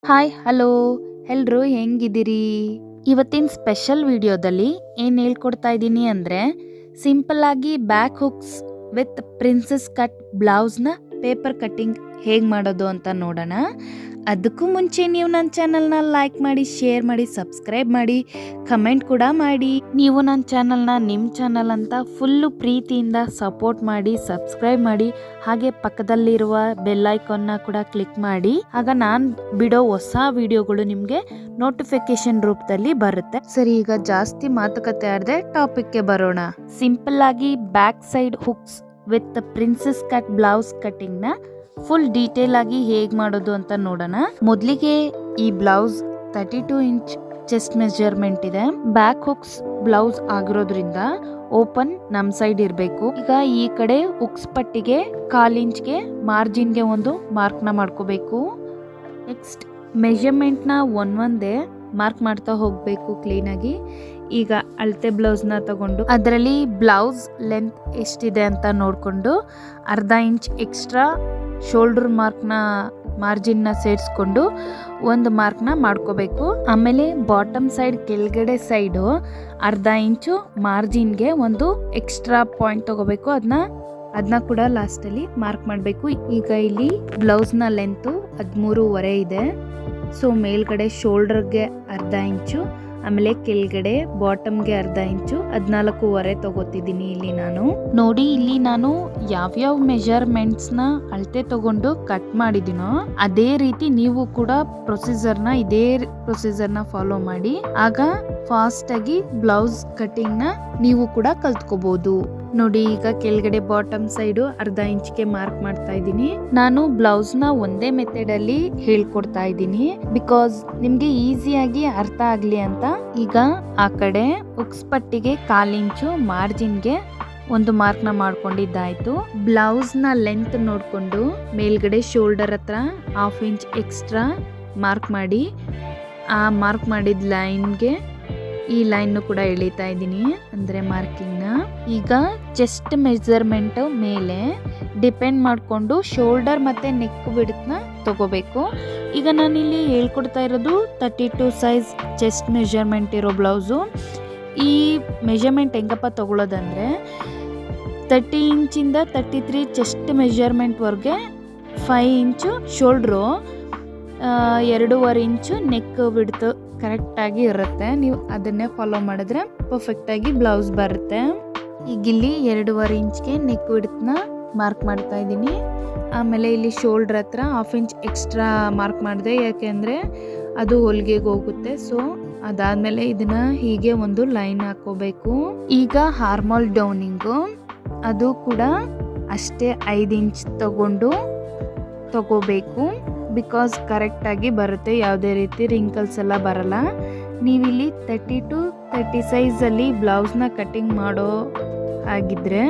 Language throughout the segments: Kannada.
ಹಾಯ್ ಹಲೋ ಎಲ್ರು ಹೆಂಗಿದ್ದೀರಿ? ಇವತ್ತಿನ ಸ್ಪೆಷಲ್ ವಿಡಿಯೋದಲ್ಲಿ ಏನು ಹೇಳ್ಕೊಡ್ತಾ ಇದ್ದೀನಿ ಅಂದರೆ ಸಿಂಪಲ್ ಆಗಿ back hooks with princess cut ಬ್ಲೌಸ್ನ ಪೇಪರ್ ಕಟ್ಟಿಂಗ್ ಹೇಗೆ ಮಾಡೋದು ಅಂತ ನೋಡೋಣ. ಅದಕ್ಕೂ ಮುಂಚೆ ನೀವು ನನ್ನ ಚಾನಲ್ನ ಲೈಕ್ ಮಾಡಿ, ಶೇರ್ ಮಾಡಿ, ಸಬ್ಸ್ಕ್ರೈಬ್ ಮಾಡಿ, ಕಮೆಂಟ್ ಕೂಡ ಮಾಡಿ. ನೀವು ನನ್ನ ಚಾನಲ್ನ ನಿಮ್ಮ ಚಾನಲ್ ಅಂತ ಫುಲ್ಲು ಪ್ರೀತಿಯಿಂದ ಸಪೋರ್ಟ್ ಮಾಡಿ, ಸಬ್ಸ್ಕ್ರೈಬ್ ಮಾಡಿ, ಹಾಗೆ ಪಕ್ಕದಲ್ಲಿರುವ ಬೆಲ್ ಐಕಾನ್ನ ಕೂಡ ಕ್ಲಿಕ್ ಮಾಡಿ. ಆಗ ನಾನು ಬಿಡೋ ಹೊಸ ವಿಡಿಯೋಗಳು ನಿಮಗೆ ನೋಟಿಫಿಕೇಶನ್ ರೂಪದಲ್ಲಿ ಬರುತ್ತೆ. ಸರಿ, ಈಗ ಜಾಸ್ತಿ ಮಾತುಕತೆ ಆಡದೆ ಟಾಪಿಕ್ಗೆ ಬರೋಣ. ಸಿಂಪಲ್ ಆಗಿ back side hooks with princess cut blouse cutting ನ ಫುಲ್ ಡೀಟೇಲ್ ಆಗಿ ಹೇಗ್ ಮಾಡೋದು ಅಂತ ನೋಡೋಣ. ಮೊದಲಿಗೆ ಈ ಬ್ಲೌಸ್ 32 ಇಂಚ್ ಚೆಸ್ಟ್ ಮೆಜರ್ಮೆಂಟ್ ಇದೆ. ಬ್ಯಾಕ್ ಹುಕ್ಸ್ ಬ್ಲೌಸ್ ಆಗಿರೋದ್ರಿಂದ ಓಪನ್ ನಮ್ ಸೈಡ್ ಇರಬೇಕು. ಈಗ ಈ ಕಡೆ ಹುಕ್ಸ್ ಪಟ್ಟಿಗೆ 1/4 ಇಂಚ್ಗೆ ಮಾರ್ಜಿನ್ಗೆ ಒಂದು ಮಾರ್ಕ್ ನ ಮಾಡ್ಕೋಬೇಕು. ನೆಕ್ಸ್ಟ್ ಮೆಜರ್ಮೆಂಟ್ ನ ಒಂದೇ ಮಾರ್ಕ್ ಮಾಡ್ತಾ ಹೋಗ್ಬೇಕು ಕ್ಲೀನ್ ಆಗಿ. ಈಗ ಅಳತೆ ಬ್ಲೌಸ್ ನ ತಗೊಂಡು ಅದರಲ್ಲಿ ಬ್ಲೌಸ್ ಲೆಂತ್ ಎಷ್ಟಿದೆ ಅಂತ ನೋಡ್ಕೊಂಡು 1/2 ಇಂಚ್ ಎಕ್ಸ್ಟ್ರಾ ಶೋಲ್ಡರ್ ಮಾರ್ಜಿನ್ ನ ಸೇರಿಸ್ಕೊಂಡು ಒಂದು ಮಾರ್ಕ್ ನ ಮಾಡ್ಕೋಬೇಕು. ಆಮೇಲೆ ಬಾಟಮ್ ಸೈಡ್ ಕೆಳಗಡೆ ಸೈಡು 1/2 ಇಂಚು ಮಾರ್ಜಿನ್ಗೆ ಒಂದು ಎಕ್ಸ್ಟ್ರಾ ಪಾಯಿಂಟ್ ತಗೋಬೇಕು. ಅದನ್ನ ಕೂಡ ಲಾಸ್ಟ್ ಅಲ್ಲಿ ಮಾರ್ಕ್ ಮಾಡಬೇಕು. ಈಗ ಇಲ್ಲಿ ಬ್ಲೌಸ್ ನ ಲೆಂತ್ 13.5 ಇದೆ. ಸೊ ಮೇಲ್ಗಡೆ ಶೋಲ್ಡರ್ಗೆ 1/2 ಇಂಚು, ಆಮೇಲೆ ಕೆಳಗಡೆ ಬಾಟಮ್ಗೆ 1/2 ಇಂಚು, 14.5 ತಗೋತಿದ್ದೀನಿ ಇಲ್ಲಿ ನಾನು. ನೋಡಿ, ಇಲ್ಲಿ ನಾನು ಯಾವ್ಯಾವ ಮೆಜರ್ಮೆಂಟ್ಸ್ ನ ಅಳತೆ ತಗೊಂಡು ಕಟ್ ಮಾಡಿದಿನೋ ಅದೇ ರೀತಿ ನೀವು ಕೂಡ ಇದೇ ಪ್ರೊಸೀಜರ್ ನ ಫಾಲೋ ಮಾಡಿ. ಆಗ ಫಾಸ್ಟ್ ಆಗಿ ಬ್ಲೌಸ್ ಕಟಿಂಗ್ ನ ನೀವು ಕೂಡ ಕಲ್ತ್ಕೋಬಹುದು. ನೋಡಿ, ಈಗ ಕೆಳಗಡೆ ಬಾಟಮ್ ಸೈಡ್ 1/2 ಇಂಚ್ಗೆ ಮಾರ್ಕ್ ಮಾಡ್ತಾ ಇದ್ದೀನಿ. ನಾನು ಬ್ಲೌಸ್ ನ ಒಂದೇ ಮೆಥಡ್ ಅಲ್ಲಿ ಹೇಳ್ಕೊಡ್ತಾ ಇದ್ದೀನಿ, ಬಿಕಾಸ್ ನಿಮ್ಗೆ ಈಸಿಯಾಗಿ ಅರ್ಥ ಆಗ್ಲಿ ಅಂತ. ಈಗ ಆ ಕಡೆ ಹುಕ್ಸ್ ಪಟ್ಟಿಗೆ 1/4 ಇಂಚು ಮಾರ್ಜಿನ್ಗೆ ಒಂದು ಮಾರ್ಕ್ ನ ಮಾಡ್ಕೊಂಡಿದ್ದಾಯ್ತು. ಬ್ಲೌಸ್ ನ ಲೆಂತ್ ನೋಡ್ಕೊಂಡು ಮೇಲ್ಗಡೆ ಶೋಲ್ಡರ್ ಹತ್ರ 1/2 ಇಂಚ್ ಎಕ್ಸ್ಟ್ರಾ ಮಾರ್ಕ್ ಮಾಡಿ, ಆ ಮಾರ್ಕ್ ಮಾಡಿದ ಲೈನ್ಗೆ ಈ ಲೈನ್ ಕೂಡ ಎಳಿತಾ ಇದ್ದೀನಿ, ಅಂದ್ರೆ ಮಾರ್ಕಿಂಗ್ ನ. ಈಗ ಚೆಸ್ಟ್ ಮೆಜರ್ಮೆಂಟ್ ಮೇಲೆ ಡಿಪೆಂಡ್ ಮಾಡ್ಕೊಂಡು ಶೋಲ್ಡರ್ ಮತ್ತೆ ನೆಕ್ ವಿಡ್ತ್ ನ ತಗೋಬೇಕು. ಈಗ ನಾನಿಲ್ಲಿ ಹೇಳ್ಕೊಡ್ತಾ ಇರೋದು 32 ಸೈಜ್ ಚೆಸ್ಟ್ ಮೆಜರ್ಮೆಂಟ್ ಇರೋ ಬ್ಲೌಸು. ಈ ಮೆಜರ್ಮೆಂಟ್ ಹೆಂಗಪ್ಪ ತಗೊಳ್ಳೋದಂದ್ರೆ 30 ಇಂಚಿಂದ 33 ಚೆಸ್ಟ್ ಮೆಜರ್ಮೆಂಟ್ ವರ್ಗೆ 5 ಇಂಚು ಶೋಲ್ಡ್ರು, 2.5 ಇಂಚು ನೆಕ್ ವಿಡ್ತ್ ಕರೆಕ್ಟಾಗಿ ಇರುತ್ತೆ. ನೀವು ಅದನ್ನೇ ಫಾಲೋ ಮಾಡಿದ್ರೆ ಪರ್ಫೆಕ್ಟಾಗಿ ಬ್ಲೌಸ್ ಬರುತ್ತೆ. ಈಗ ಇಲ್ಲಿ 2.5 ಇಂಚ್ಗೆ ನೆಕ್ ವಿಡ್ತ್ನ ಮಾರ್ಕ್ ಮಾಡ್ತಾ ಇದ್ದೀನಿ. ಆಮೇಲೆ ಇಲ್ಲಿ ಶೋಲ್ಡರ್ ಹತ್ರ 1/2 ಇಂಚ್ ಎಕ್ಸ್ಟ್ರಾ ಮಾರ್ಕ್ ಮಾಡಿದೆ, ಯಾಕೆಂದರೆ ಅದು ಹೊಲಿಗೆಗೆ ಹೋಗುತ್ತೆ. ಸೊ ಅದಾದಮೇಲೆ ಇದನ್ನ ಹೀಗೆ ಒಂದು ಲೈನ್ ಹಾಕೋಬೇಕು. ಈಗ ಹಾರ್ಮೋಲ್ ಡೌನಿಂಗು ಅದು ಕೂಡ ಅಷ್ಟೇ 5 ಇಂಚ್ ತಗೋಬೇಕು, ಬಿಕಾಸ್ ಕರೆಕ್ಟಾಗಿ ಬರುತ್ತೆ, ಯಾವುದೇ ರೀತಿ ರಿಂಕಲ್ಸ್ ಎಲ್ಲ ಬರಲ್ಲ. ನೀವಿಲ್ಲಿ 30 to 30 ಸೈಜಲ್ಲಿ ಬ್ಲೌಸ್ನ ಕಟಿಂಗ್ ಮಾಡೋ ಆಗಿದ್ರೆ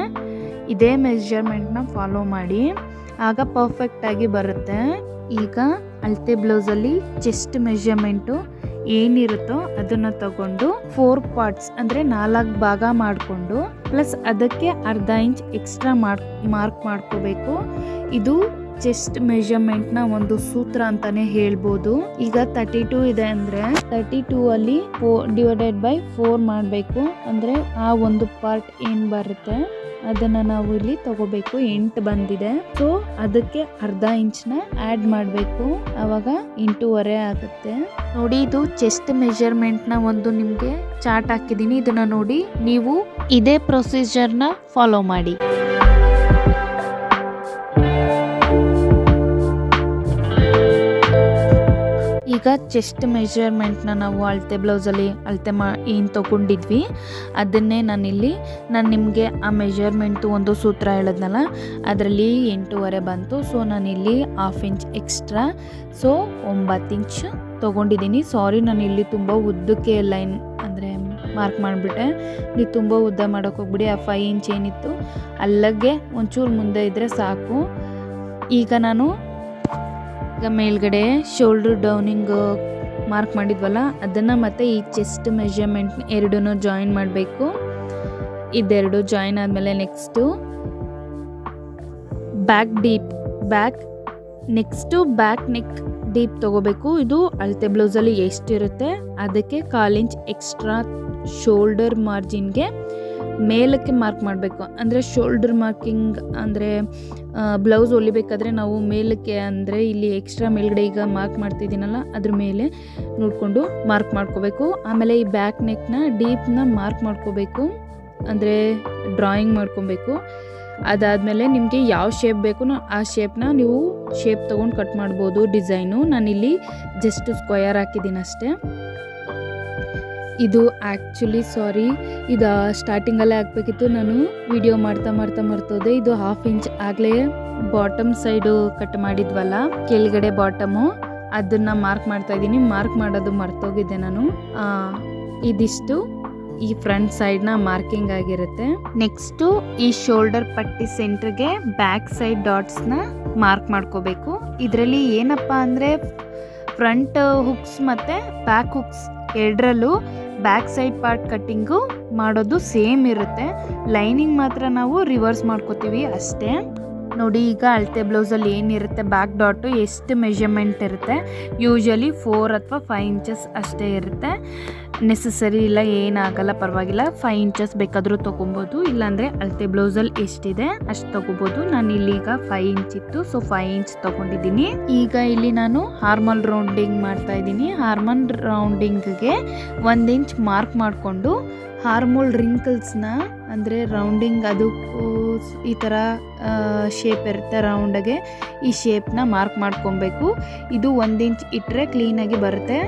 ಇದೇ ಮೆಜರ್ಮೆಂಟ್ನ ಫಾಲೋ ಮಾಡಿ, ಆಗ ಪರ್ಫೆಕ್ಟಾಗಿ ಬರುತ್ತೆ. ಈಗ ಅಳತೆ ಬ್ಲೌಸಲ್ಲಿ ಚೆಸ್ಟ್ ಮೆಜರ್ಮೆಂಟು ಏನಿರುತ್ತೋ ಅದನ್ನು ತಗೊಂಡು 4 ಪಾರ್ಟ್ಸ್ ಅಂದರೆ 4 ಭಾಗ ಮಾಡಿಕೊಂಡು ಪ್ಲಸ್ ಅದಕ್ಕೆ 1/2 ಇಂಚ್ ಎಕ್ಸ್ಟ್ರಾ ಮಾರ್ಕ್ ಮಾಡ್ಕೋಬೇಕು. ಇದು ಚೆಸ್ಟ್ ಮೆಜರ್ಮೆಂಟ್ ನ ಒಂದು ಸೂತ್ರ ಅಂತಾನೆ ಹೇಳ್ಬೋದು. ಈಗ 32 ಇದೆ ಅಂದ್ರೆ 32 ಅಲ್ಲಿ 4 ಮಾಡಬೇಕು. ಅಂದ್ರೆ ಆ ಒಂದು ಪಾರ್ಟ್ ಏನ್ ಬರುತ್ತೆ ಅದನ್ನ ನಾವು ಇಲ್ಲಿ ತಗೋಬೇಕು. 8 ಬಂದಿದೆ, ಸೊ ಅದಕ್ಕೆ 1/2 ಇಂಚ್ನ ಆಡ್ ಮಾಡಬೇಕು, ಅವಾಗ 8.5 ಆಗುತ್ತೆ. ನೋಡಿ, ಇದು ಚೆಸ್ಟ್ ಮೆಜರ್ಮೆಂಟ್ ನ ಒಂದು ನಿಮ್ಗೆ ಚಾರ್ಟ್ ಹಾಕಿದೀನಿ, ಇದನ್ನ ನೋಡಿ ನೀವು ಇದೇ ಪ್ರೊಸೀಜರ್ ನ ಫಾಲೋ ಮಾಡಿ. ಈಗ ಚೆಸ್ಟ್ ಮೆಜರ್ಮೆಂಟ್ನ ನಾವು ಅಳತೆ ಬ್ಲೌಸಲ್ಲಿ ಏನು ತೊಗೊಂಡಿದ್ವಿ ಅದನ್ನೇ ನಾನು ನಿಮಗೆ ಆ ಮೆಜರ್ಮೆಂಟು ಒಂದು ಸೂತ್ರ ಹೇಳಿದ್ನಲ್ಲ, ಅದರಲ್ಲಿ 8.5 ಬಂತು. ಸೊ ನಾನಿಲ್ಲಿ 1/2 ಇಂಚ್ ಎಕ್ಸ್ಟ್ರಾ, ಸೊ 9 ಇಂಚ್ ತೊಗೊಂಡಿದ್ದೀನಿ. ಸಾರಿ, ನಾನು ಇಲ್ಲಿ ತುಂಬ ಉದ್ದಕ್ಕೆ ಲೈನ್ ಅಂದರೆ ಮಾರ್ಕ್ ಮಾಡಿಬಿಟ್ಟೆ. ನೀವು ತುಂಬ ಉದ್ದ ಮಾಡೋಕೆ ಹೋಗ್ಬಿಡಿ. ಆ 5 ಇಂಚ್ ಏನಿತ್ತು ಅಲ್ಲಿಗೆ ಒಂಚೂರು ಮುಂದೆ ಇದ್ದರೆ ಸಾಕು. ಈಗ ಮೇಲ್ಗಡೆ ಶೋಲ್ಡರ್ ಡೌನಿಂಗ್ ಮಾರ್ಕ್ ಮಾಡಿದ್ವಲ್ಲ ಅದನ್ನು ಮತ್ತು ಈ ಚೆಸ್ಟ್ ಮೆಜರ್ಮೆಂಟ್ ಎರಡನ್ನೂ ಜಾಯಿನ್ ಮಾಡಬೇಕು. ಇದೆರಡು ಜಾಯಿನ್ ಆದಮೇಲೆ ನೆಕ್ಸ್ಟು ಬ್ಯಾಕ್ ನೆಕ್ ಡೀಪ್ ತಗೋಬೇಕು. ಇದು ಅಳತೆ ಬ್ಲೌಸಲ್ಲಿ ಎಷ್ಟಿರುತ್ತೆ ಅದಕ್ಕೆ 1/4 ಇಂಚ್ ಎಕ್ಸ್ಟ್ರಾ ಶೋಲ್ಡರ್ ಮಾರ್ಜಿನ್ಗೆ ಮೇಲಕ್ಕೆ ಮಾರ್ಕ್ ಮಾಡಬೇಕು. ಅಂದರೆ ಶೋಲ್ಡರ್ ಮಾರ್ಕಿಂಗ್ ಅಂದರೆ ಬ್ಲೌಸ್ ಹೊಲಿಬೇಕಾದ್ರೆ ನಾವು ಮೇಲಕ್ಕೆ ಅಂದರೆ ಇಲ್ಲಿ ಎಕ್ಸ್ಟ್ರಾ ಮೇಲ್ಗಡೆ ಈಗ ಮಾರ್ಕ್ ಮಾಡ್ತಿದ್ದೀನಲ್ಲ ಅದ್ರ ಮೇಲೆ ನೋಡಿಕೊಂಡು ಮಾರ್ಕ್ ಮಾಡ್ಕೋಬೇಕು. ಆಮೇಲೆ ಈ ಬ್ಯಾಕ್ ನೆಕ್ನ ಡೀಪ್ನ ಮಾರ್ಕ್ ಮಾಡ್ಕೋಬೇಕು, ಅಂದರೆ ಡ್ರಾಯಿಂಗ್ ಮಾಡ್ಕೊಬೇಕು. ಅದಾದಮೇಲೆ ನಿಮಗೆ ಯಾವ ಶೇಪ್ ಬೇಕು ಆ ಶೇಪ್ನ ನೀವು ಶೇಪ್ ತೊಗೊಂಡು ಕಟ್ ಮಾಡ್ಬೋದು. ಡಿಸೈನು ನಾನಿಲ್ಲಿ ಜಸ್ಟ್ ಸ್ಕ್ವಯರ್ ಹಾಕಿದ್ದೀನಿ ಅಷ್ಟೇ. ಇದು ಆ್ಯಕ್ಚುಲಿ ಇದು ಸ್ಟಾರ್ಟಿಂಗಲ್ಲೇ ಹಾಕಬೇಕಿತ್ತು, ನಾನು ವಿಡಿಯೋ ಮಾಡ್ತಾ ಮರ್ತೋದೆ. ಇದು 1/2 ಇಂಚ್ ಆಗಲೇ ಬಾಟಮ್ ಸೈಡು ಕಟ್ ಮಾಡಿದ್ವಲ್ಲ, ಕೆಳಗಡೆ ಬಾಟಮು, ಅದನ್ನು ಮಾರ್ಕ್ ಮಾಡ್ತಾ ಇದ್ದೀನಿ. ಮಾರ್ಕ್ ಮಾಡೋದು ಮರ್ತೋಗಿದ್ದೆ ನಾನು. ಇದಿಷ್ಟು ಈ ಫ್ರಂಟ್ ಸೈಡ್ನ ಮಾರ್ಕಿಂಗ್ ಆಗಿರುತ್ತೆ. ನೆಕ್ಸ್ಟು ಈ ಶೋಲ್ಡರ್ ಪಟ್ಟಿ ಸೆಂಟ್ರಿಗೆ ಬ್ಯಾಕ್ ಸೈಡ್ ಡಾಟ್ಸ್ನ ಮಾರ್ಕ್ ಮಾಡ್ಕೋಬೇಕು. ಇದರಲ್ಲಿ ಏನಪ್ಪ ಅಂದರೆ ಫ್ರಂಟ್ ಹುಕ್ಸ್ ಮತ್ತು ಬ್ಯಾಕ್ ಹುಕ್ಸ್ ಎರಡರಲ್ಲೂ ಬ್ಯಾಕ್ ಸೈಡ್ ಪಾರ್ಟ್ ಕಟ್ಟಿಂಗು ಮಾಡೋದು ಸೇಮ್ ಇರುತ್ತೆ. ಲೈನಿಂಗ್ ಮಾತ್ರ ನಾವು ರಿವರ್ಸ್ ಮಾಡ್ಕೋತೀವಿ ಅಷ್ಟೇ. ನೋಡಿ, ಈಗ ಅಳತೆ ಬ್ಲೌಸಲ್ಲಿ ಏನಿರುತ್ತೆ ಬ್ಯಾಕ್ ಡಾಟು ಎಷ್ಟು ಮೆಷರ್ಮೆಂಟ್ ಇರುತ್ತೆ, ಯೂಶಲಿ 4 ಅಥವಾ 5 ಇಂಚಸ್ ಅಷ್ಟೇ ಇರುತ್ತೆ. ನೆಸಸರಿ ಇಲ್ಲ, ಏನಾಗಲ್ಲ, ಪರವಾಗಿಲ್ಲ. 5 ಇಂಚಸ್ ಬೇಕಾದರೂ ತೊಗೊಬೋದು, ಇಲ್ಲಾಂದರೆ ಅಳತೆ ಬ್ಲೌಸಲ್ಲಿ ಎಷ್ಟಿದೆ ಅಷ್ಟು ತೊಗೋಬೋದು. ನಾನು ಇಲ್ಲಿಗ 5 ಇಂಚ್ ಇತ್ತು, ಸೊ 5 ಇಂಚ್ ತೊಗೊಂಡಿದ್ದೀನಿ. ಈಗ ಇಲ್ಲಿ ನಾನು ಹಾರ್ಮಲ್ ರೌಂಡಿಂಗ್ ಮಾಡ್ತಾ ಇದ್ದೀನಿ. ಹಾರ್ಮಲ್ ರೌಂಡಿಂಗ್ಗೆ 1 ಇಂಚ್ ಮಾರ್ಕ್ ಮಾಡಿಕೊಂಡು ಹಾರ್ಮೋಲ್ ರಿಂಕಲ್ಸ್ನ ಅಂದರೆ ರೌಂಡಿಂಗ್ ಅದು ಈ ಥರ ಶೇಪ್ ಇರುತ್ತೆ ರೌಂಡಗೆ, ಈ ಶೇಪ್ನ ಮಾರ್ಕ್ ಮಾಡ್ಕೊಬೇಕು. ಇದು 1 ಇಂಚ್ ಇಟ್ಟರೆ ಕ್ಲೀನಾಗಿ ಬರುತ್ತೆ.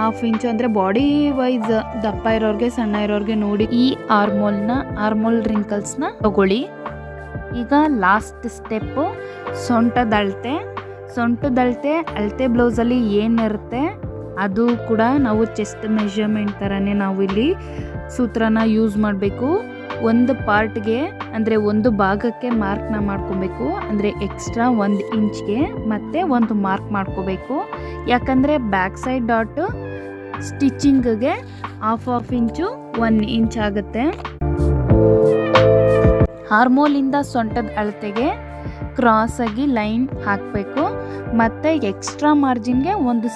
1/2 ಇಂಚು ಅಂದರೆ ಬಾಡಿ ವೈಸ್ ದಪ್ಪ ಇರೋರಿಗೆ ಸಣ್ಣ ಇರೋರಿಗೆ ನೋಡಿ ಈ ಹಾರ್ಮೋಲ್ ರಿಂಕಲ್ಸ್ನ ತಗೊಳ್ಳಿ. ಈಗ ಲಾಸ್ಟ್ ಸ್ಟೆಪ್ಪು ಸೊಂಟದಳತೆ. ಅಳತೆ ಬ್ಲೌಸಲ್ಲಿ ಏನಿರುತ್ತೆ ಅದು ಕೂಡ ನಾವು ಚೆಸ್ಟ್ ಮೆಷರ್ಮೆಂಟ್ ಥರನೇ ನಾವು ಇಲ್ಲಿ ಸೂತ್ರನ ಯೂಸ್ ಮಾಡಬೇಕು. ಒಂದು ಪಾರ್ಟ್ಗೆ ಅಂದರೆ ಒಂದು ಭಾಗಕ್ಕೆ ಮಾರ್ಕ್ನ ಮಾಡ್ಕೊಬೇಕು, ಅಂದರೆ ಎಕ್ಸ್ಟ್ರಾ 1 ಇಂಚ್ಗೆ ಮತ್ತೆ ಒಂದು ಮಾರ್ಕ್ ಮಾಡ್ಕೋಬೇಕು. ಯಾಕಂದರೆ ಬ್ಯಾಕ್ ಸೈಡ್ ಡಾಟ್ ಸ್ಟಿಚಿಂಗ್ಗೆ 1/2 ಇಂಚು 1 ಇಂಚ್ ಆಗುತ್ತೆ. ಹಾರ್ಮೋಲಿಂದ ಸೊಂಟದ ಅಳತೆಗೆ ಕ್ರಾಸಾಗಿ ಲೈನ್ ಹಾಕಬೇಕು. ಮತ್ತು ಎಕ್ಸ್ಟ್ರಾ ಮಾರ್ಜಿನ್ಗೆ ಒಂದು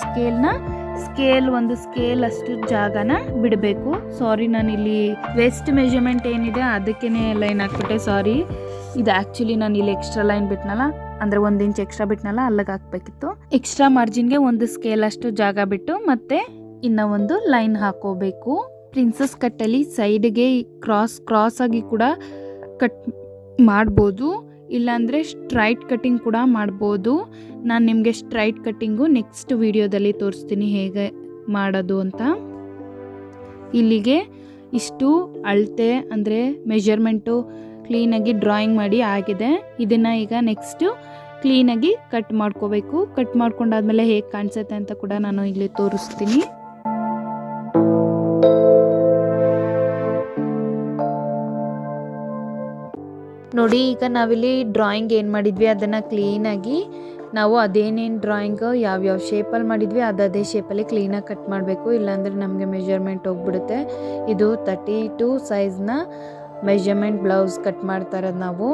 ಸ್ಕೇಲ್ ಅಷ್ಟು ಜಾಗನ ಬಿಡಬೇಕು. ನಾನಿಲ್ಲಿ ವೆಸ್ಟ್ ಮೆಷರ್ಮೆಂಟ್ ಏನಿದೆ ಅದಕ್ಕೇ ಲೈನ್ ಹಾಕ್ಬಿಟ್ಟೆ. ಇದು ಆ್ಯಕ್ಚುಲಿ ನಾನು ಇಲ್ಲಿ ಎಕ್ಸ್ಟ್ರಾ ಲೈನ್ ಬಿಟ್ನಲ್ಲ, ಅಂದರೆ 1 ಇಂಚ್ ಎಕ್ಸ್ಟ್ರಾ ಬಿಟ್ನಲ್ಲ, ಅಲ್ಲಿಗೆ ಹಾಕಬೇಕಿತ್ತು. ಎಕ್ಸ್ಟ್ರಾ ಮಾರ್ಜಿನ್ಗೆ ಒಂದು ಸ್ಕೇಲ್ ಅಷ್ಟು ಜಾಗ ಬಿಟ್ಟು ಮತ್ತೆ ಇನ್ನೂ ಒಂದು ಲೈನ್ ಹಾಕೋಬೇಕು. ಪ್ರಿನ್ಸಸ್ ಕಟ್ಟಲ್ಲಿ ಸೈಡ್ಗೆ ಕ್ರಾಸ್ ಆಗಿ ಕೂಡ ಕಟ್ ಮಾಡ್ಬೋದು, ಇಲ್ಲಾಂದರೆ ಸ್ಟ್ರೈಟ್ ಕಟ್ಟಿಂಗ್ ಕೂಡ ಮಾಡ್ಬೋದು. ನಾನು ನಿಮಗೆ ಸ್ಟ್ರೈಟ್ ಕಟ್ಟಿಂಗು ನೆಕ್ಸ್ಟ್ ವಿಡಿಯೋದಲ್ಲಿ ತೋರಿಸ್ತೀನಿ ಹೇಗೆ ಮಾಡೋದು ಅಂತ. ಇಲ್ಲಿಗೆ ಇಷ್ಟು ಅಳತೆ ಅಂದರೆ ಮೆಷರ್ಮೆಂಟು ಕ್ಲೀನಾಗಿ ಡ್ರಾಯಿಂಗ್ ಮಾಡಿ ಆಗಿದೆ. ಇದನ್ನು ಈಗ ನೆಕ್ಸ್ಟು ಕ್ಲೀನಾಗಿ ಕಟ್ ಮಾಡ್ಕೋಬೇಕು. ಕಟ್ ಮಾಡ್ಕೊಂಡಾದ್ಮೇಲೆ ಹೇಗೆ ಕಾಣಿಸುತ್ತೆ ಅಂತ ಕೂಡ ನಾನು ಇಲ್ಲಿ ತೋರಿಸ್ತೀನಿ. ನೋಡಿ, ಈಗ ನಾವಿಲ್ಲಿ ಡ್ರಾಯಿಂಗ್ ಏನು ಮಾಡಿದ್ವಿ ಅದನ್ನು ಕ್ಲೀನಾಗಿ ನಾವು ಅದೇನೇನು ಡ್ರಾಯಿಂಗು ಯಾವ್ಯಾವ ಶೇಪಲ್ಲಿ ಮಾಡಿದ್ವಿ ಅದೇ ಶೇಪಲ್ಲಿ ಕ್ಲೀನಾಗಿ ಕಟ್ ಮಾಡಬೇಕು, ಇಲ್ಲಾಂದರೆ ನಮಗೆ ಮೆಷರ್ಮೆಂಟ್ ಹೋಗ್ಬಿಡುತ್ತೆ. ಇದು 32 ಸೈಜ್ನ ಮೆಷರ್ಮೆಂಟ್ ಬ್ಲೌಸ್ ಕಟ್ ಮಾಡ್ತಾ ಇರೋದು ನಾವು.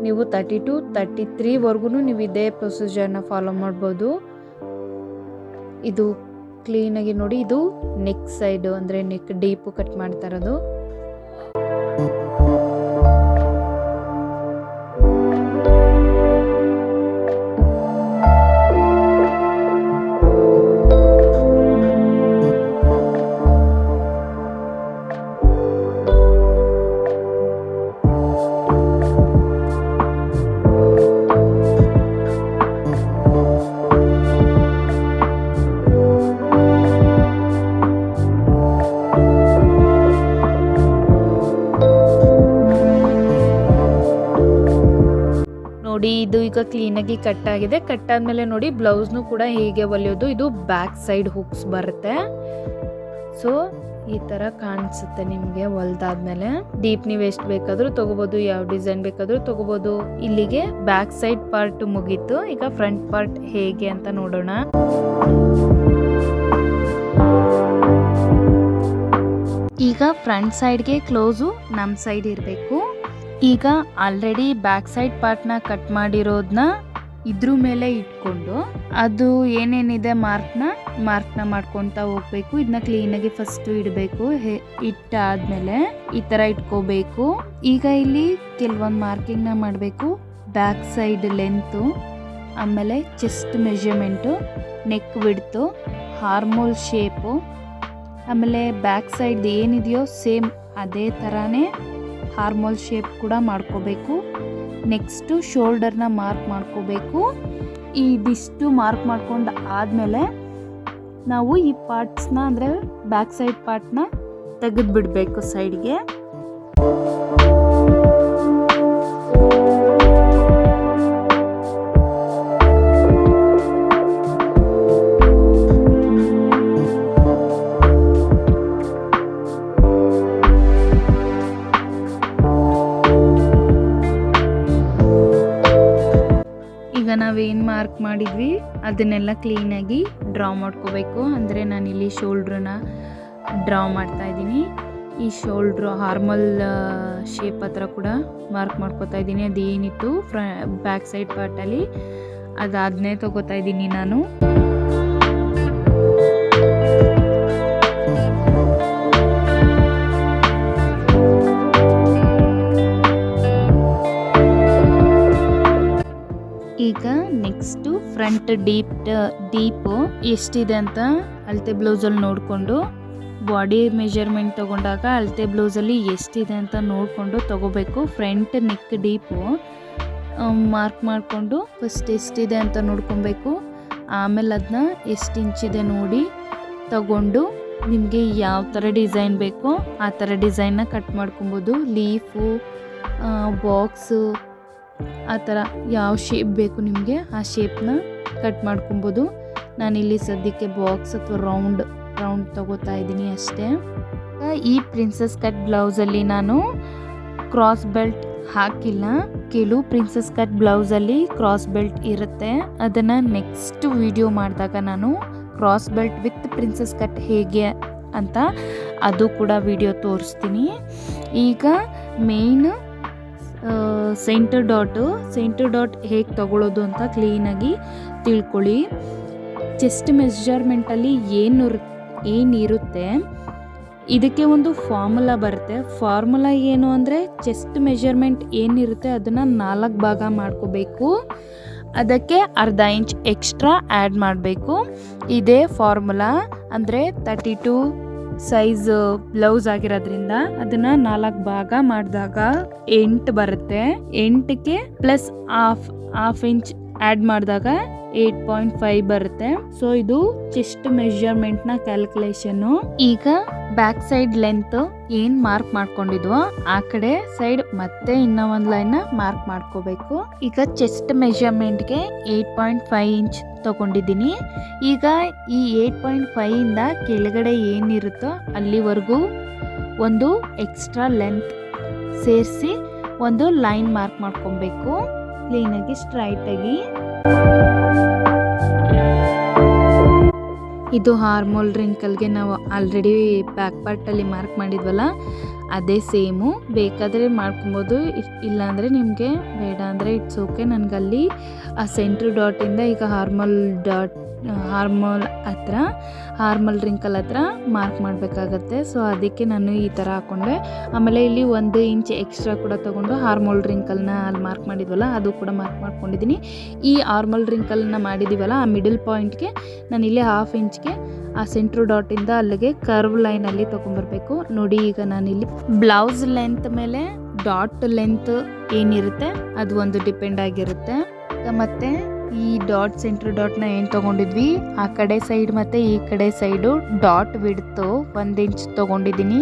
ನೀವು 32, 33ವರೆಗೂ ನೀವು ಇದೇ ಪ್ರೊಸೀಜರ್ನ ಫಾಲೋ ಮಾಡ್ಬೋದು. ಇದು ಕ್ಲೀನಾಗಿ ನೋಡಿ, ಇದು ನೆಕ್ ಸೈಡು ಅಂದರೆ ನೆಕ್ ಡೀಪು ಕಟ್ ಮಾಡ್ತಾ ಇರೋದು. ನೋಡಿ, ಇದು ಈಗ ಕ್ಲೀನಾಗಿ ಕಟ್ ಆಗಿದೆ. ಕಟ್ ಆದಮೇಲೆ ನೋಡಿ ಬ್ಲೌಸ್ನು ಕೂಡ ಹೀಗೆ ಹೊಲಿಯೋದು. ಇದು ಬ್ಯಾಕ್ ಸೈಡ್ ಹುಕ್ಸ್ ಬರುತ್ತೆ. ಸೊ ಈ ಥರ ಕಾಣಿಸುತ್ತೆ ನಿಮಗೆ ಹೊಲ್ದಾದ್ಮೇಲೆ. ಡೀಪ್ ನೀವು ಎಷ್ಟು ಬೇಕಾದರೂ ತೊಗೋಬೋದು, ಯಾವ ಡಿಸೈನ್ ಬೇಕಾದರೂ ತೊಗೋಬೋದು. ಇಲ್ಲಿಗೆ ಬ್ಯಾಕ್ ಸೈಡ್ ಪಾರ್ಟ್ ಮುಗೀತು. ಈಗ ಫ್ರಂಟ್ ಪಾರ್ಟ್ ಹೇಗೆ ಅಂತ ನೋಡೋಣ. ಈಗ ಫ್ರಂಟ್ ಸೈಡ್ಗೆ ಕ್ಲೋಸು ನಮ್ಮ ಸೈಡ್ ಇರಬೇಕು. ಈಗ ಆಲ್ರೆಡಿ ಬ್ಯಾಕ್ ಸೈಡ್ ಪಾರ್ಟ್ನ ಕಟ್ ಮಾಡಿರೋದನ್ನ ಇದ್ರ ಮೇಲೆ ಇಟ್ಕೊಂಡು ಅದು ಏನೇನಿದೆ ಮಾರ್ಕ್ನ ಮಾಡ್ಕೊತಾ ಹೋಗ್ಬೇಕು. ಇದನ್ನ ಕ್ಲೀನಾಗಿ ಫಸ್ಟ್ ಇಡಬೇಕು. ಇಟ್ಟಾದ್ಮೇಲೆ ಈ ತರ ಇಟ್ಕೋಬೇಕು. ಈಗ ಇಲ್ಲಿ ಕೆಲವೊಂದು ಮಾರ್ಕಿಂಗ್ನ ಮಾಡಬೇಕು. ಬ್ಯಾಕ್ ಸೈಡ್ ಲೆಂತು, ಆಮೇಲೆ chest measurement, neck width, armhole shape, ಆಮೇಲೆ ಬ್ಯಾಕ್ ಸೈಡ್ ಏನಿದೆಯೋ ಸೇಮ್ ಅದೇ ಥರನೇ ಹಾರ್ಮೋಲ್ ಶೇಪ್ ಕೂಡ ಮಾಡ್ಕೋಬೇಕು. ನೆಕ್ಸ್ಟು ಶೋಲ್ಡರ್ನ ಮಾರ್ಕ್ ಮಾಡ್ಕೋಬೇಕು. ಇದಿಷ್ಟು ಮಾರ್ಕ್ ಮಾಡ್ಕೊಂಡು ಆದಮೇಲೆ ನಾವು ಈ ಪಾರ್ಟ್ಸ್ನ ಅಂದರೆ ಬ್ಯಾಕ್ ಸೈಡ್ ಪಾರ್ಟ್ನ ತೆಗೆದು ಬಿಡಬೇಕು ಸೈಡ್ಗೆ. ಈಗ ನಾವೇನು ಮಾರ್ಕ್ ಮಾಡಿದ್ವಿ ಅದನ್ನೆಲ್ಲ ಕ್ಲೀನಾಗಿ ಡ್ರಾ ಮಾಡ್ಕೋಬೇಕು. ಅಂದರೆ ನಾನಿಲ್ಲಿ ಶೋಲ್ಡ್ರನ್ನ ಡ್ರಾ ಮಾಡ್ತಾ ಇದ್ದೀನಿ. ಈ ಶೋಲ್ಡ್ರು ಹಾರ್ಮಲ್ ಶೇಪ್ ಹತ್ರ ಕೂಡ ಮಾರ್ಕ್ ಮಾಡ್ಕೋತಾ ಇದ್ದೀನಿ. ಅದೇನಿತ್ತು ಬ್ಯಾಕ್ ಸೈಡ್ ಪಾರ್ಟಲ್ಲಿ ಅದಾದನ್ನೇ ತಗೋತಾ ಇದ್ದೀನಿ ನಾನು. ಈಗ ನೆಕ್ಸ್ಟು ಫ್ರಂಟ್ ಡೀಪು ಎಷ್ಟಿದೆ ಅಂತ ಅಳತೆ ಬ್ಲೌಸಲ್ಲಿ ನೋಡಿಕೊಂಡು ಬಾಡಿ ಮೆಜರ್ಮೆಂಟ್ ತೊಗೊಂಡಾಗ ಅಳತೆ ಬ್ಲೌಸಲ್ಲಿ ಎಷ್ಟಿದೆ ಅಂತ ನೋಡಿಕೊಂಡು ತೊಗೋಬೇಕು. ಫ್ರಂಟ್ ನೆಕ್ ಡೀಪು ಮಾರ್ಕ್ ಮಾಡಿಕೊಂಡು ಫಸ್ಟ್ ಎಷ್ಟಿದೆ ಅಂತ ನೋಡ್ಕೊಬೇಕು. ಆಮೇಲೆ ಅದನ್ನ ಎಷ್ಟು ಇಂಚಿದೆ ನೋಡಿ ತಗೊಂಡು ನಿಮಗೆ ಯಾವ ಥರ ಡಿಸೈನ್ ಬೇಕೋ ಆ ಥರ ಡಿಸೈನ್ನ ಕಟ್ ಮಾಡ್ಕೊಬೋದು. ಲೀಫು, ಬಾಕ್ಸು, ಆ ಥರ ಯಾವ ಶೇಪ್ ಬೇಕು ನಿಮಗೆ ಆ ಶೇಪ್ನ ಕಟ್ ಮಾಡ್ಕೊಬೋದು. ನಾನಿಲ್ಲಿ ಸದ್ಯಕ್ಕೆ ಬಾಕ್ಸ್ ಅಥವಾ ರೌಂಡ್ ತಗೋತಾ ಇದ್ದೀನಿ ಅಷ್ಟೇ. ಈ ಪ್ರಿನ್ಸಸ್ ಕಟ್ ಬ್ಲೌಸಲ್ಲಿ ನಾನು ಕ್ರಾಸ್ ಬೆಲ್ಟ್ ಹಾಕಿಲ್ಲ. ಕೆಲವು ಪ್ರಿನ್ಸಸ್ ಕಟ್ ಬ್ಲೌಸಲ್ಲಿ ಕ್ರಾಸ್ ಬೆಲ್ಟ್ ಇರುತ್ತೆ. ಅದನ್ನು ನೆಕ್ಸ್ಟ್ ವಿಡಿಯೋ ಮಾಡಿದಾಗ ನಾನು cross belt with princess cut ಹೇಗೆ ಅಂತ ಅದು ಕೂಡ ವಿಡಿಯೋ ತೋರಿಸ್ತೀನಿ. ಈಗ ಮೇನ್ ಸೆಂಟರ್ ಡಾಟ್ ಹೇಗೆ ತಗೊಳ್ಳೋದು ಅಂತ ಕ್ಲೀನಾಗಿ ತಿಳ್ಕೊಳ್ಳಿ. ಚೆಸ್ಟ್ ಮೆಜರ್ಮೆಂಟಲ್ಲಿ ಏನಿರುತ್ತೆ ಇದಕ್ಕೆ ಒಂದು ಫಾರ್ಮುಲಾ ಬರುತ್ತೆ. ಫಾರ್ಮುಲಾ ಏನು ಅಂದರೆ ಚೆಸ್ಟ್ ಮೆಜರ್ಮೆಂಟ್ ಏನಿರುತ್ತೆ ಅದನ್ನು 4 ಭಾಗ ಮಾಡ್ಕೋಬೇಕು. ಅದಕ್ಕೆ ಅರ್ಧ ಇಂಚ್ ಎಕ್ಸ್ಟ್ರಾ ಆ್ಯಡ್ ಮಾಡಬೇಕು. ಇದೇ ಫಾರ್ಮುಲಾ. ಅಂದರೆ 32 ಸೈಜ್ ಬ್ಲೌಸ್ ಆಗಿರೋದ್ರಿಂದ ಅದನ್ನ 4 ಭಾಗ ಮಾಡಿದಾಗ 8 ಬರುತ್ತೆ. 8ಕ್ಕೆ ಪ್ಲಸ್ ಹಾಫ್ ಇಂಚ್ ಆ್ಯಡ್ ಮಾಡಿದಾಗ 8.5 ಬರುತ್ತೆ. ಸೊ ಇದು ಚೆಸ್ಟ್ ಮೆಜರ್ಮೆಂಟ್ನ ಕ್ಯಾಲ್ಕುಲೇಷನ್ನು. ಈಗ ಬ್ಯಾಕ್ ಸೈಡ್ ಲೆಂತ್ ಏನು ಮಾರ್ಕ್ ಮಾಡ್ಕೊಂಡಿದ್ವೋ ಆ ಕಡೆ ಸೈಡ್ ಮತ್ತೆ ಇನ್ನೂ ಒಂದು ಲೈನ್ನ ಮಾರ್ಕ್ ಮಾಡ್ಕೋಬೇಕು. ಈಗ ಚೆಸ್ಟ್ ಮೆಜರ್ಮೆಂಟ್ಗೆ 8.5 ಇಂಚ್ ತಗೊಂಡಿದ್ದೀನಿ. ಈಗ ಈ 8.5 ಇಂದ ಕೆಳಗಡೆ ಏನಿರುತ್ತೋ ಅಲ್ಲಿವರೆಗೂ ಒಂದು ಎಕ್ಸ್ಟ್ರಾ ಲೆಂತ್ ಸೇರಿಸಿ ಒಂದು ಲೈನ್ ಮಾರ್ಕ್ ಮಾಡ್ಕೊಬೇಕು ಕ್ಲೀನಾಗಿ ಸ್ಟ್ರೈಟಾಗಿ. ಇದು ಹಾರ್ಮೋಲ್ ರಿಂಕಲ್ಗೆ ನಾವು ಆಲ್ರೆಡಿ ಬ್ಯಾಕ್ ಪಾರ್ಟಲ್ಲಿ ಮಾರ್ಕ್ ಮಾಡಿದ್ವಲ್ಲ ಅದೇ ಸೇಮು. ಬೇಕಾದರೆ ಮಾಡ್ಕೊಬೋದು, ಇಲ್ಲಾಂದರೆ ನಿಮಗೆ ಬೇಡ ಅಂದರೆ ಇಟ್ಸ್ ಓಕೆ. ನನಗಲ್ಲಿ ಆ ಸೆಂಟ್ರ್ ಡಾಟಿಂದ ಈಗ ಹಾರ್ಮಲ್ ರಿಂಕಲ್ ಹತ್ರ ಮಾರ್ಕ್ ಮಾಡಬೇಕಾಗತ್ತೆ. ಸೊ ಅದಕ್ಕೆ ನಾನು ಈ ಥರ ಹಾಕ್ಕೊಂಡೆ. ಆಮೇಲೆ ಇಲ್ಲಿ 1 ಇಂಚ್ ಎಕ್ಸ್ಟ್ರಾ ಕೂಡ ತೊಗೊಂಡು ಹಾರ್ಮೋಲ್ ರಿಂಕಲ್ನ ಅಲ್ಲಿ ಮಾರ್ಕ್ ಮಾಡಿದ್ವಲ್ಲ ಅದು ಕೂಡ ಮಾರ್ಕ್ ಮಾಡ್ಕೊಂಡಿದ್ದೀನಿ. ಈ ಹಾರ್ಮಲ್ ರಿಂಕಲ್ನ ಮಾಡಿದ್ದೀವಲ್ಲ ಆ ಮಿಡಲ್ ಪಾಯಿಂಟ್ಗೆ ನಾನು ಇಲ್ಲಿ 1/2 ಇಂಚ್ಗೆ ಆ ಸೆಂಟ್ರ್ ಡಾಟಿಂದ ಅಲ್ಲಿಗೆ ಕರ್ವ್ ಲೈನಲ್ಲಿ ತೊಗೊಂಬರ್ಬೇಕು ನೋಡಿ. ಈಗ ನಾನಿಲ್ಲಿ ಬ್ಲೌಸ್ ಲೆಂತ್ ಮೇಲೆ ಡಾಟ್ ಲೆಂತ್ ಏನಿರುತ್ತೆ ಅದು ಒಂದು ಡಿಪೆಂಡ್ ಆಗಿರುತ್ತೆ. ಮತ್ತು ಈ ಸೆಂಟ್ರ್ ಡಾಟ್ನ ಏನು ತೊಗೊಂಡಿದ್ವಿ ಆ ಕಡೆ ಸೈಡ್ ಮತ್ತು ಈ ಕಡೆ ಸೈಡು ಡಾಟ್ ವಿಡ್ತು 1 ಇಂಚ್ ತೊಗೊಂಡಿದ್ದೀನಿ.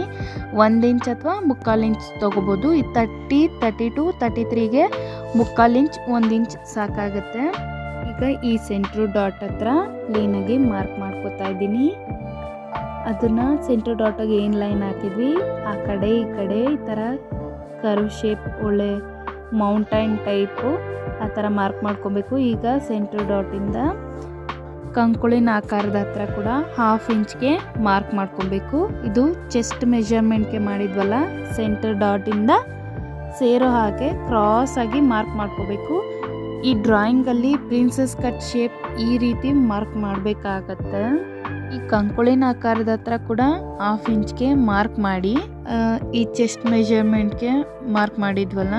1 ಇಂಚ್ ಅಥವಾ 3/4 ಇಂಚ್ ತೊಗೋಬೋದು. ಈ 30, 32, 33ಗೆ 3/4 ಇಂಚ್ 1 ಇಂಚ್ ಸಾಕಾಗುತ್ತೆ. ಈಗ ಈ ಸೆಂಟ್ರ್ ಡಾಟ್ ಹತ್ರ ಕ್ಲೀನಾಗಿ ಮಾರ್ಕ್ ಮಾಡ್ಕೋತಾ ಇದ್ದೀನಿ. ಅದನ್ನು ಸೆಂಟ್ರ್ ಡಾಟಾಗಿ ಏನು ಲೈನ್ ಹಾಕಿದ್ವಿ ಆ ಕಡೆ ಈ ಕಡೆ ಈ ಥರ ಕರ್ವ್ ಶೇಪ್ ಒಳ್ಳೆ ಮೌಂಟೈನ್ ಟೈಪು ಆ ಥರ ಮಾರ್ಕ್ ಮಾಡ್ಕೊಬೇಕು. ಈಗ ಸೆಂಟ್ರ್ ಡಾಟಿಂದ ಕಂಕುಳಿನ ಆಕಾರದ ಹತ್ರ ಕೂಡ 1/2 ಇಂಚ್ಗೆ ಮಾರ್ಕ್ ಮಾಡ್ಕೊಬೇಕು. ಇದು ಚೆಸ್ಟ್ ಮೆಜರ್ಮೆಂಟ್ಗೆ ಮಾಡಿದ್ವಲ್ಲ ಸೆಂಟ್ರ್ ಡಾಟಿಂದ ಸೇರೋ ಹಾಗೆ ಕ್ರಾಸ್ ಆಗಿ ಮಾರ್ಕ್ ಮಾಡ್ಕೋಬೇಕು. ಈ ಡ್ರಾಯಿಂಗಲ್ಲಿ ಪ್ರಿನ್ಸಸ್ ಕಟ್ ಶೇಪ್ ಈ ರೀತಿ ಮಾರ್ಕ್ ಮಾಡಬೇಕಾಗತ್ತೆ. ಈ ಕಂಕುಳಿನ ಆಕಾರದ ಹತ್ರ ಕೂಡ 1/2 ಇಂಚ್ಗೆ ಮಾರ್ಕ್ ಮಾಡಿ, ಈ ಚೆಸ್ಟ್ ಮೆಜರ್ಮೆಂಟ್ಗೆ ಮಾರ್ಕ್ ಮಾಡಿದ್ವಲ್ಲ,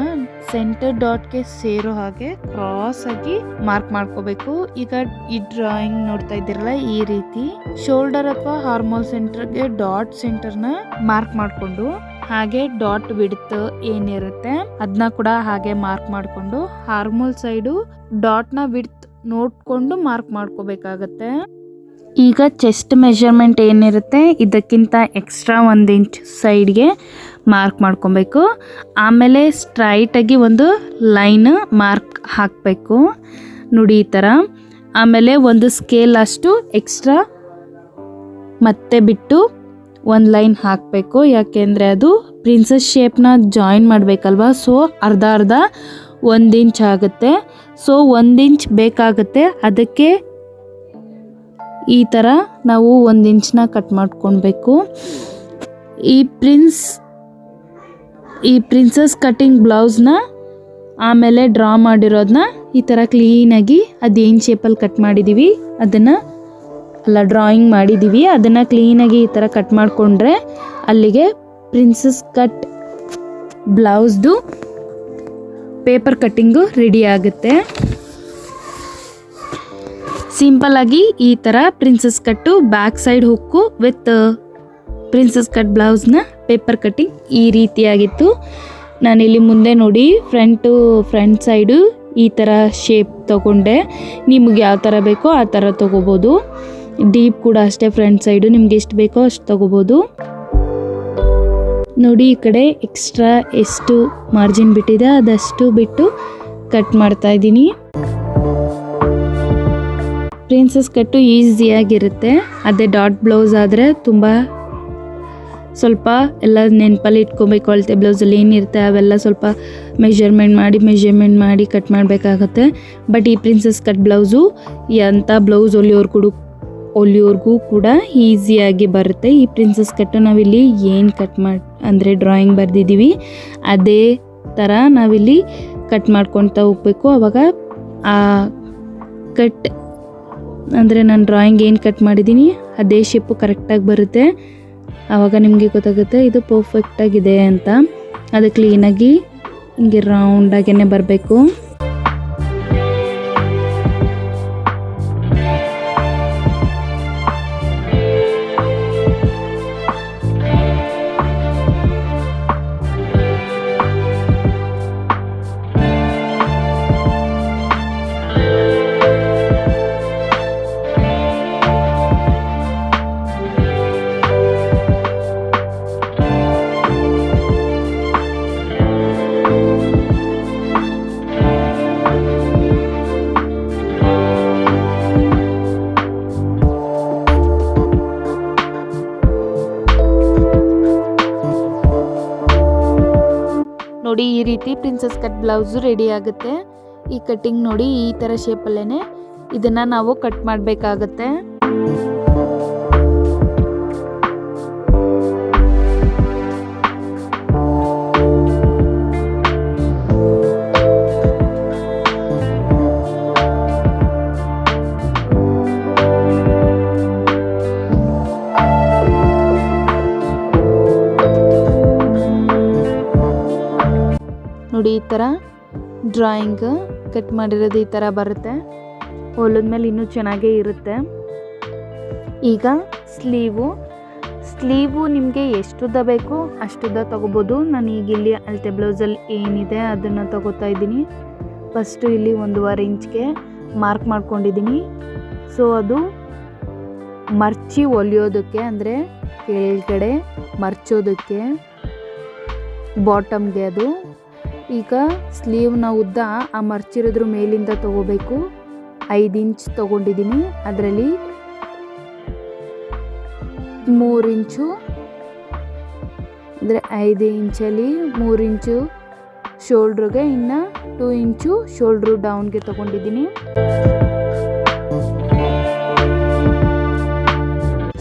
ಸೆಂಟರ್ ಡಾಟ್ಗೆ ಸೇರೋ ಹಾಗೆ ಕ್ರಾಸ್ ಆಗಿ ಮಾರ್ಕ್ ಮಾಡ್ಕೋಬೇಕು. ಈಗ ಈ ಡ್ರಾಯಿಂಗ್ ನೋಡ್ತಾ ಇದ್ದೀರಲ್ಲ, ಈ ರೀತಿ ಶೋಲ್ಡರ್ ಅಥವಾ ಹಾರ್ಮೋಲ್ ಸೆಂಟರ್ಗೆ ಡಾಟ್ ಸೆಂಟರ್ನ ಮಾರ್ಕ್ ಮಾಡ್ಕೊಂಡು, ಹಾಗೆ ಡಾಟ್ ವಿಡ್ತ್ ಏನಿರುತ್ತೆ ಅದನ್ನ ಕೂಡ ಹಾಗೆ ಮಾರ್ಕ್ ಮಾಡ್ಕೊಂಡು, ಹಾರ್ಮೋಲ್ ಸೈಡು ಡಾಟ್ ನ ವಿಡ್ತ್ ನೋಡ್ಕೊಂಡು ಮಾರ್ಕ್ ಮಾಡ್ಕೋಬೇಕಾಗತ್ತೆ. ಈಗ ಚೆಸ್ಟ್ ಮೆಜರ್ಮೆಂಟ್ ಏನಿರುತ್ತೆ ಇದಕ್ಕಿಂತ ಎಕ್ಸ್ಟ್ರಾ 1 ಇಂಚ್ ಸೈಡ್ಗೆ ಮಾರ್ಕ್ ಮಾಡ್ಕೊಬೇಕು. ಆಮೇಲೆ ಸ್ಟ್ರೈಟಾಗಿ ಒಂದು ಲೈನ್ ಮಾರ್ಕ್ ಹಾಕಬೇಕು ನೋಡಿ ಈ ಥರ. ಆಮೇಲೆ ಒಂದು ಸ್ಕೇಲ್ ಅಷ್ಟು ಎಕ್ಸ್ಟ್ರಾ ಮತ್ತೆ ಬಿಟ್ಟು ಒಂದು ಲೈನ್ ಹಾಕಬೇಕು, ಯಾಕೆಂದರೆ ಅದು ಪ್ರಿನ್ಸಸ್ ಶೇಪ್ನ ಜಾಯಿನ್ ಮಾಡಬೇಕಲ್ವಾ. ಸೊ ಅರ್ಧ 1 ಇಂಚ್ ಆಗುತ್ತೆ. ಸೊ 1 ಇಂಚ್ ಬೇಕಾಗುತ್ತೆ. ಅದಕ್ಕೆ ಈ ಥರ ನಾವು 1 ಇಂಚ್ನ ಕಟ್ ಮಾಡ್ಕೊಳ್ಬೇಕು. ಈ ಪ್ರಿನ್ಸಸ್ ಕಟ್ಟಿಂಗ್ ಬ್ಲೌಸ್ನ ಆಮೇಲೆ ಡ್ರಾ ಮಾಡಿರೋದನ್ನ ಈ ಥರ ಕ್ಲೀನಾಗಿ ಅದೇನು ಶೇಪಲ್ಲಿ ಕಟ್ ಮಾಡಿದ್ದೀವಿ ಅದನ್ನು ಡ್ರಾಯಿಂಗ್ ಮಾಡಿದ್ದೀವಿ ಅದನ್ನು ಕ್ಲೀನಾಗಿ ಈ ಥರ ಕಟ್ ಮಾಡಿಕೊಂಡ್ರೆ ಅಲ್ಲಿಗೆ ಪ್ರಿನ್ಸಸ್ ಕಟ್ ಬ್ಲೌಸ್ದು ಪೇಪರ್ ಕಟ್ಟಿಂಗು ರೆಡಿ ಆಗುತ್ತೆ. ಸಿಂಪಲ್ ಆಗಿ ಈ ಥರ princess cut back side hook with princess cut ಬ್ಲೌಸ್ನ ಪೇಪರ್ ಕಟ್ಟಿಂಗ್ ಈ ರೀತಿಯಾಗಿತ್ತು. ನಾನಿಲ್ಲಿ ಮುಂದೆ ನೋಡಿ ಫ್ರಂಟ್ ಸೈಡು ಈ ಥರ ಶೇಪ್ ತಗೊಂಡೆ. ನಿಮಗೆ ಯಾವ ಥರ ಬೇಕೋ ಆ ಥರ ತೊಗೋಬೋದು. ಡೀಪ್ ಕೂಡ ಅಷ್ಟೇ, ಫ್ರಂಟ್ ಸೈಡು ನಿಮ್ಗೆ ಎಷ್ಟು ಬೇಕೋ ಅಷ್ಟು ತೊಗೋಬೋದು. ನೋಡಿ ಈ ಕಡೆ ಎಕ್ಸ್ಟ್ರಾ ಎಷ್ಟು ಮಾರ್ಜಿನ್ ಬಿಟ್ಟಿದೆ ಅದಷ್ಟು ಬಿಟ್ಟು ಕಟ್ ಮಾಡ್ತಾ ಇದ್ದೀನಿ. ಪ್ರಿನ್ಸಸ್ ಕಟ್ಟು ಈಸಿಯಾಗಿರುತ್ತೆ. ಅದೇ ಡಾಟ್ ಬ್ಲೌಸ್ ಆದರೆ ತುಂಬ ಸ್ವಲ್ಪ ಎಲ್ಲ ನೆನಪಲ್ಲಿ ಇಟ್ಕೊಬೇಕು. ಅಳತೆ ಬ್ಲೌಸಲ್ಲಿ ಏನಿರುತ್ತೆ ಅವೆಲ್ಲ ಸ್ವಲ್ಪ ಮೆಜರ್ಮೆಂಟ್ ಮಾಡಿ ಕಟ್ ಮಾಡಬೇಕಾಗತ್ತೆ. ಬಟ್ ಈ ಪ್ರಿನ್ಸಸ್ ಕಟ್ ಬ್ಲೌಸು ಎಂಥ ಬ್ಲೌಸ್ ಹೊಲಿಯೋರ್ಗೂ ಕೂಡ ಈಸಿಯಾಗಿ ಬರುತ್ತೆ. ಈ ಪ್ರಿನ್ಸಸ್ ಕಟ್ಟು ನಾವಿಲ್ಲಿ ಏನು ಕಟ್ ಅಂದರೆ ಡ್ರಾಯಿಂಗ್ ಬರೆದಿದ್ದೀವಿ ಅದೇ ಥರ ನಾವಿಲ್ಲಿ ಕಟ್ ಮಾಡ್ಕೊಳ್ತಾ ಹೋಗ್ಬೇಕು. ಆವಾಗ ಆ ಕಟ್ ಅಂದರೆ ನಾನು ಡ್ರಾಯಿಂಗ್ ಏನು ಕಟ್ ಮಾಡಿದ್ದೀನಿ ಅದೇ ಶೇಪು ಕರೆಕ್ಟಾಗಿ ಬರುತ್ತೆ. ಆವಾಗ ನಿಮಗೆ ಗೊತ್ತಾಗುತ್ತೆ ಇದು ಪರ್ಫೆಕ್ಟಾಗಿದೆ ಅಂತ. ಅದು ಕ್ಲೀನಾಗಿ ಹಿಂಗೆ ರೌಂಡಾಗೇ ಬರಬೇಕು. ನೋಡಿ ಈ ರೀತಿ ಪ್ರಿನ್ಸಸ್ ಕಟ್ ಬ್ಲೌಸು ರೆಡಿ ಆಗುತ್ತೆ. ಈ ಕಟ್ಟಿಂಗ್ ನೋಡಿ ಈ ಥರ ಶೇಪಲ್ಲೇ ಇದನ್ನು ನಾವು ಕಟ್ ಮಾಡಬೇಕಾಗತ್ತೆ. ನೋಡಿ ಈ ಥರ ಡ್ರಾಯಿಂಗ್ ಕಟ್ ಮಾಡಿರೋದು ಈ ಥರ ಬರುತ್ತೆ. ಹೊಲಿದ್ಮೇಲೆ ಇನ್ನೂ ಚೆನ್ನಾಗೇ ಇರುತ್ತೆ. ಈಗ ಸ್ಲೀವು ನಿಮಗೆ ಎಷ್ಟುದ್ದ ಬೇಕು ಅಷ್ಟುದ್ದ ತೊಗೋಬೋದು. ನಾನು ಈಗ ಇಲ್ಲಿ ಅಳತೆ ಬ್ಲೌಸಲ್ಲಿ ಏನಿದೆ ಅದನ್ನು ತೊಗೋತಾ ಇದ್ದೀನಿ. ಫಸ್ಟು ಇಲ್ಲಿ 1.5 ಇಂಚ್ಗೆ ಮಾರ್ಕ್ ಮಾಡ್ಕೊಂಡಿದ್ದೀನಿ. ಸೊ ಅದು ಮರ್ಚಿ ಹೊಲಿಯೋದಕ್ಕೆ, ಅಂದರೆ ಕೆಳಗಡೆ ಮರ್ಚೋದಕ್ಕೆ, ಬಾಟಮ್ಗೆ ಅದು. ಈಗ ಸ್ಲೀವ್ನ ಉದ್ದ ಆ ಮರ್ಚಿರೋದ್ರ ಮೇಲಿಂದ ತೊಗೋಬೇಕು. 5 ಇಂಚ್ ತೊಗೊಂಡಿದ್ದೀನಿ. ಅದರಲ್ಲಿ 3 ಇಂಚು ಅಂದರೆ 5 ಇಂಚಲ್ಲಿ 3 ಇಂಚು ಶೋಲ್ಡ್ರಿಗೆ, ಇನ್ನು 2 ಇಂಚು ಶೋಲ್ಡ್ರು ಡೌನ್ಗೆ ತೊಗೊಂಡಿದ್ದೀನಿ.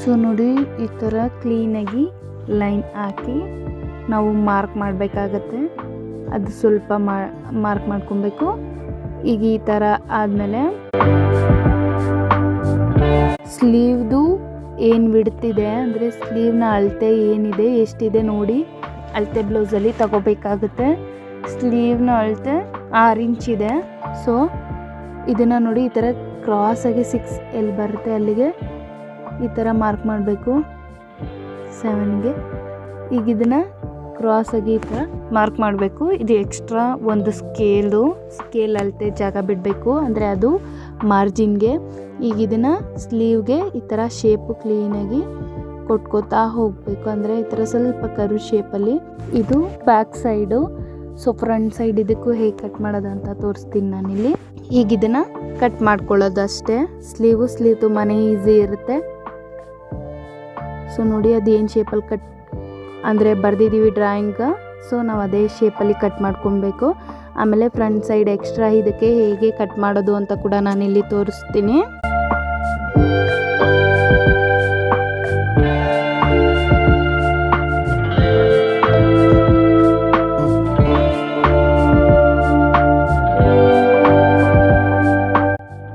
ಸೊ ನೋಡಿ ಈ ಥರ ಕ್ಲೀನಾಗಿ ಲೈನ್ ಹಾಕಿ ನಾವು ಮಾರ್ಕ್ ಮಾಡಬೇಕಾಗತ್ತೆ. ಅದು ಸ್ವಲ್ಪ ಮಾರ್ಕ್ ಮಾಡ್ಕೊಬೇಕು. ಈಗ ಈ ಥರ ಆದಮೇಲೆ ಸ್ಲೀವ್ದು ಏನು ಬಿಡ್ತಿದೆ ಅಂದರೆ ಸ್ಲೀವ್ನ ಅಳತೆ ಏನಿದೆ ಎಷ್ಟಿದೆ ನೋಡಿ ಅಳತೆ ಬ್ಲೌಸಲ್ಲಿ ತಗೋಬೇಕಾಗುತ್ತೆ. ಸ್ಲೀವ್ನ ಅಳತೆ 6 ಇಂಚ್ ಇದೆ. ಸೊ ಇದನ್ನು ನೋಡಿ ಈ ಥರ ಕ್ರಾಸಾಗಿ 6 ಎಲ್ಲಿ ಬರುತ್ತೆ ಅಲ್ಲಿಗೆ ಈ ಥರ ಮಾರ್ಕ್ ಮಾಡಬೇಕು 7ಗೆ. ಈಗ ಇದನ್ನು ಕ್ರಾಸಾಗಿ ಈ ಥರ ಮಾರ್ಕ್ ಮಾಡಬೇಕು. ಇದು ಎಕ್ಸ್ಟ್ರಾ ಒಂದು ಸ್ಕೇಲ್ ಅಳತೆ ಜಾಗ ಬಿಡಬೇಕು, ಅಂದರೆ ಅದು ಮಾರ್ಜಿನ್ಗೆ. ಈಗ ಇದನ್ನು ಸ್ಲೀವ್ಗೆ ಈ ಥರ ಶೇಪು ಕ್ಲೀನಾಗಿ ಕೊಟ್ಕೋತಾ ಹೋಗಬೇಕು, ಅಂದರೆ ಈ ಥರ ಸ್ವಲ್ಪ ಕರು ಶೇಪಲ್ಲಿ. ಇದು back side. So front side ಇದಕ್ಕೂ ಹೇಗೆ ಕಟ್ ಮಾಡೋದು ಅಂತ ತೋರಿಸ್ತೀನಿ ನಾನಿಲ್ಲಿ. ಈಗ ಇದನ್ನು ಕಟ್ ಮಾಡ್ಕೊಳ್ಳೋದು ಅಷ್ಟೇ. ಸ್ಲೀವ್ ತುಂಬಾ ಈಸಿ ಇರುತ್ತೆ. ಸೊ ನೋಡಿ ಅದು ಏನು ಶೇಪಲ್ಲಿ ಕಟ್ ಅಂದರೆ ಬರೆದಿದ್ದೀವಿ ಡ್ರಾಯಿಂಗ್. ಸೊ ನಾವು ಅದೇ ಶೇಪಲ್ಲಿ ಕಟ್ ಮಾಡ್ಕೊಬೇಕು. ಆಮೇಲೆ ಫ್ರಂಟ್ ಸೈಡ್ ಎಕ್ಸ್ಟ್ರಾ ಇದಕ್ಕೆ ಹೇಗೆ ಕಟ್ ಮಾಡೋದು ಅಂತ ಕೂಡ ನಾನಿಲ್ಲಿ ತೋರಿಸ್ತೀನಿ.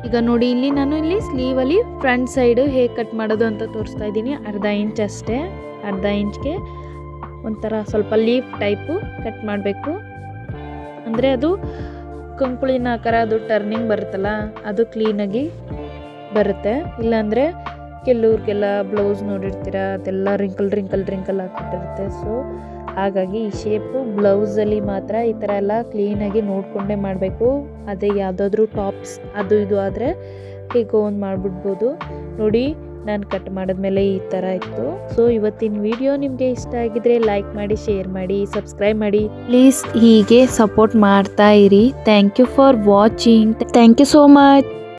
ಈಗ ನೋಡಿ ಇಲ್ಲಿ ನಾನು ಸ್ಲೀವಲ್ಲಿ ಫ್ರಂಟ್ ಸೈಡು ಹೇಗೆ ಕಟ್ ಮಾಡೋದು ಅಂತ ತೋರಿಸ್ತಾ ಇದ್ದೀನಿ. ಅರ್ಧ ಇಂಚ್ ಅಷ್ಟೇ. ಅರ್ಧ ಇಂಚ್ಗೆ ಒಂಥರ ಸ್ವಲ್ಪ ಲೀಫ್ ಟೈಪು ಕಟ್ ಮಾಡಬೇಕು, ಅಂದರೆ ಅದು ಕಂಕುಳಿನ ಆಕಾರ ಅದು ಟರ್ನಿಂಗ್ ಬರುತ್ತಲ್ಲ ಅದು ಕ್ಲೀನಾಗಿ ಬರುತ್ತೆ. ಇಲ್ಲಾಂದರೆ ಕೆಲವ್ರಿಗೆಲ್ಲ ಬ್ಲೌಸ್ ನೋಡಿರ್ತೀರ ಅದೆಲ್ಲ ರಿಂಕಲ್ ಆಗಿಬಿಟ್ಟಿರುತ್ತೆ. ಸೊ ಹಾಗಾಗಿ ಈ ಶೇಪು ಬ್ಲೌಸಲ್ಲಿ ಮಾತ್ರ ಈ ಥರ ಎಲ್ಲ ಕ್ಲೀನಾಗಿ ನೋಡಿಕೊಂಡೇ ಮಾಡಬೇಕು. ಅದೇ ಯಾವುದಾದ್ರೂ ಟಾಪ್ಸ್ ಅದು ಇದು ಆದರೆ ಹೇಗೋ ಒಂದು ಮಾಡಿಬಿಡ್ಬೋದು. ನೋಡಿ ನಾನು ಕಟ್ ಮಾಡಿದ್ಮೇಲೆ ಈ ಥರ ಇತ್ತು. ಸೊ ಇವತ್ತಿನ ವಿಡಿಯೋ ನಿಮಗೆ ಇಷ್ಟ ಆಗಿದ್ರೆ ಲೈಕ್ ಮಾಡಿ, ಶೇರ್ ಮಾಡಿ, ಸಬ್ಸ್ಕ್ರೈಬ್ ಮಾಡಿ. ಪ್ಲೀಸ್ ಹೀಗೆ ಸಪೋರ್ಟ್ ಮಾಡ್ತಾ ಇರಿ. Thank you for watching. Thank you so much.